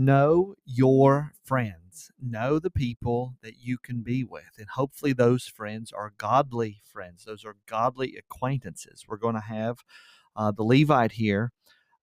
Know your friends. Know the people that you can be with. And hopefully, those friends are godly friends. Those are godly acquaintances. We're going to have the Levite here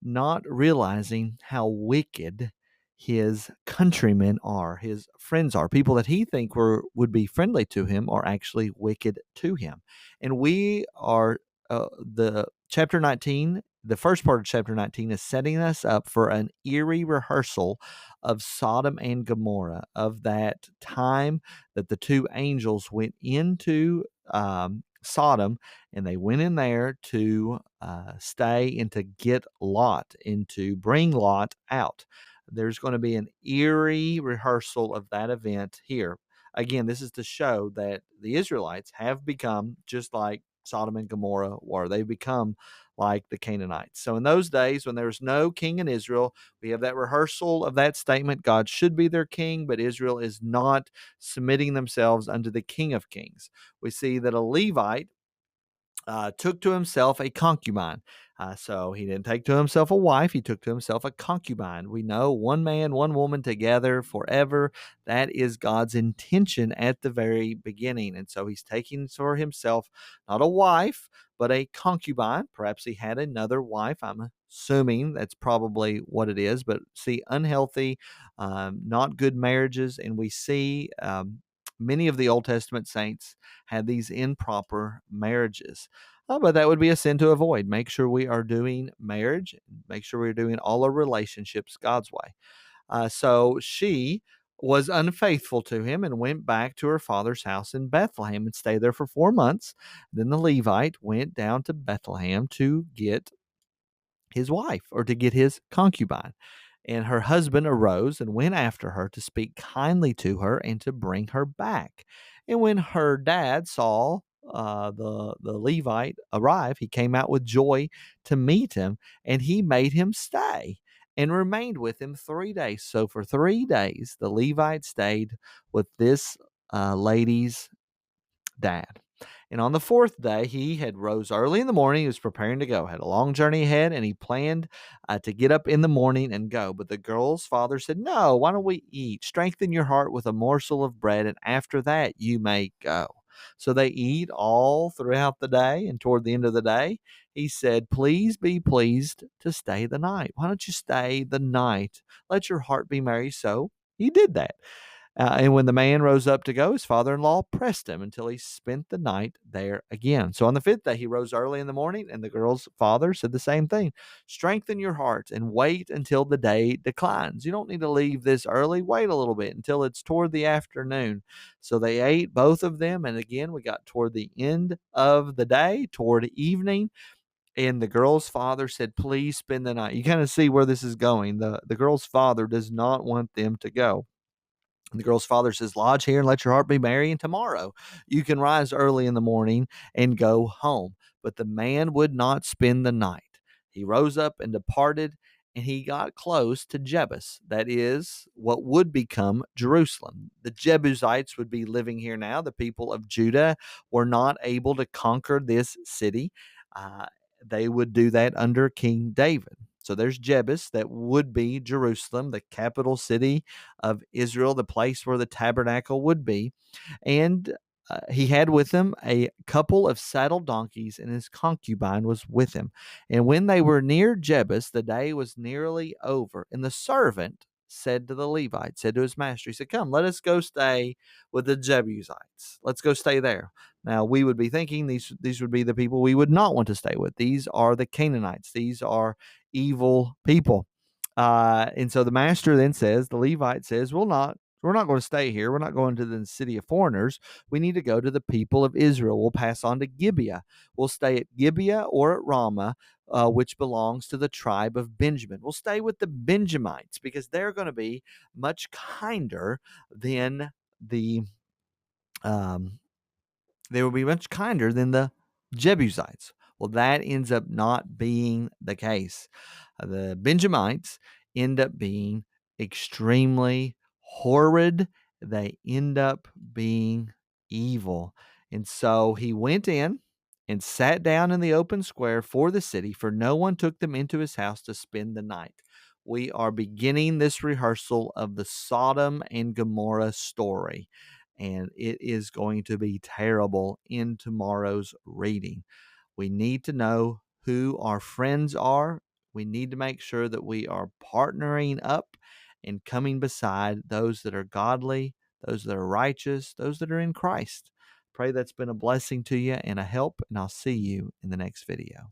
not realizing how wicked his countrymen are, his friends are. People that he think would be friendly to him are actually wicked to him. And we are the chapter 19. The first part of chapter 19 is setting us up for an eerie rehearsal of Sodom and Gomorrah, of that time that the two angels went into Sodom, and they went in there to stay and to get Lot and to bring Lot out. There's going to be an eerie rehearsal of that event here. Again, this is to show that the Israelites have become just like Sodom and Gomorrah were. They've become like the Canaanites. So in those days, when there was no king in Israel, we have that rehearsal of that statement. God should be their king, but Israel is not submitting themselves unto the King of Kings. We see that a Levite took to himself a concubine. So he didn't take to himself a wife, he took to himself a concubine. We know one man, one woman together forever. That is God's intention at the very beginning. And so he's taking for himself not a wife, but a concubine. Perhaps he had another wife. I'm assuming that's probably what it is. But see, unhealthy, not good marriages. And we see many of the Old Testament saints had these improper marriages. But that would be a sin to avoid. Make sure we are doing marriage, make sure we're doing all our relationships God's way. So she was unfaithful to him and went back to her father's house in Bethlehem and stayed there for 4 months. Then the Levite went down to Bethlehem to get his wife or to get his concubine. And her husband arose and went after her to speak kindly to her and to bring her back. And when her dad saw the Levite arrive, he came out with joy to meet him, and he made him stay and remained with him 3 days. So for 3 days, the Levite stayed with this lady's dad. And on the fourth day, he had rose early in the morning. He was preparing to go, had a long journey ahead, and he planned to get up in the morning and go. But the girl's father said, "No, why don't we eat? Strengthen your heart with a morsel of bread, and after that you may go." So they eat all throughout the day, and toward the end of the day, he said, "Please be pleased to stay the night. Why don't you stay the night? Let your heart be merry." So he did that. And when the man rose up to go, his father in law pressed him until he spent the night there again. So on the fifth day, he rose early in the morning, and the girl's father said the same thing. Strengthen your heart and wait until the day declines. You don't need to leave this early. Wait a little bit until it's toward the afternoon. So they ate, both of them. And again, we got toward the end of the day, toward evening. And the girl's father said, "Please spend the night." You kind of see where this is going. The girl's father does not want them to go. And the girl's father says, "Lodge here and let your heart be merry, and tomorrow you can rise early in the morning and go home." But the man would not spend the night. He rose up and departed, and he got close to Jebus. That is what would become Jerusalem. The Jebusites would be living here now. The people of Judah were not able to conquer this city. Uh, they would do that under King David. So there's Jebus, that would be Jerusalem, the capital city of Israel, the place where the tabernacle would be. And he had with him a couple of saddled donkeys, and his concubine was with him. And when they were near Jebus, the day was nearly over. And the servant said to the Levite, said to his master, he said, "Come, let us go stay with the Jebusites. Let's go stay there." Now, we would be thinking these would be the people we would not want to stay with. These are the Canaanites. These are evil people. And so the master then says, the Levite says, we're not going to stay here. We're not going to the city of foreigners. We need to go to the people of Israel. We'll pass on to Gibeah. We'll stay at Gibeah or at Ramah, which belongs to the tribe of Benjamin. We'll stay with the Benjamites because they're going to be much kinder than the um, they will be much kinder than the Jebusites. Well, that ends up not being the case. The Benjamites end up being extremely horrid. They end up being evil. And so he went in and sat down in the open square for the city, for no one took them into his house to spend the night. we are beginning this rehearsal of the Sodom and Gomorrah story, and it is going to be terrible in tomorrow's reading. We need to know who our friends are. We need to make sure that we are partnering up and coming beside those that are godly, those that are righteous, those that are in Christ. Pray that's been a blessing to you and a help, and I'll see you in the next video.